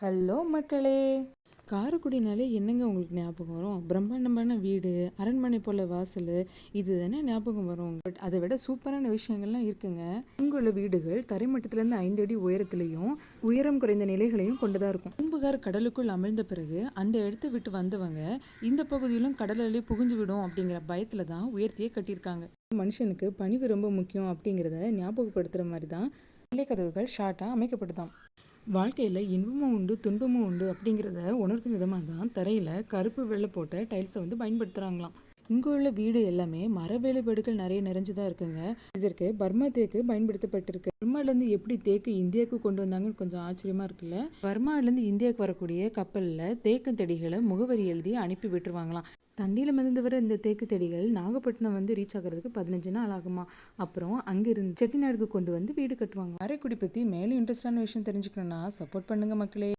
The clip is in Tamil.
ஹலோ மக்களே. காரைக்குடினாலே என்னங்க உங்களுக்கு ஞாபகம் வரும்? பிரம்மாண்டமான வீடு, அரண்மனை போல வாசல், இது தானே ஞாபகம் வரும். பட் அதை விட சூப்பரான விஷயங்கள்லாம் இருக்குங்க. இங்கே உள்ள வீடுகள் தரைமட்டத்திலேருந்து 5 அடி உயரத்துலையும் உயரம் குறைந்த நிலைகளையும் கொண்டுதான் இருக்கும். பூம்புகார் கடலுக்குள் அமிழ்ந்த பிறகு அந்த இடத்த விட்டு வந்தவங்க இந்த பகுதியிலும் கடலிலே புகுந்து விடும் அப்படிங்கிற பயத்தில் தான் உயர்த்தியே கட்டியிருக்காங்க. மனுஷனுக்கு பணிவு ரொம்ப முக்கியம் அப்படிங்கிறத ஞாபகப்படுத்துகிற மாதிரி தான் நிலைக்கதவுகள் ஷார்ட்டாக அமைக்கப்பட்டுதான். வாழ்க்கையில் இன்பமும் உண்டு துன்பமும் உண்டு அப்படிங்கிறத உணர்த்தும் விதமாக தான் தரையில் கருப்பு வெள்ளை போட்ட டைல்ஸை பயன்படுத்துகிறாங்களாம். இங்கே உள்ள வீடு எல்லாமே மர வேலைப்பாடுகள் நிறைய நிறைஞ்சுதான் இருக்குங்க. இதற்கு பர்மா தேக்கு பயன்படுத்தப்பட்டிருக்கு. பர்மாலேருந்து எப்படி தேக்கு இந்தியாவுக்கு கொண்டு வந்தாங்கன்னு கொஞ்சம் ஆச்சரியமா இருக்குல்ல. பர்மாலேருந்து இந்தியாவுக்கு வரக்கூடிய கப்பலில் தேக்கு தடிகளை முகவரி எழுதி அனுப்பி விட்டுருவாங்களாம். தண்ணியில் மிதந்து வர இந்த தேக்கு செடிகள் நாகப்பட்டினம் ரீச் ஆகிறதுக்கு 15 நாள் ஆகுமா. அப்புறம் அங்கிருந்து செட்டிநாடுக்கு கொண்டு வீடு கட்டுவாங்க. காரைக்குடி பற்றி மேலும் இன்ட்ரெஸ்டான விஷயம் தெரிஞ்சுக்கணும்னா சப்போர்ட் பண்ணுங்க மக்களே.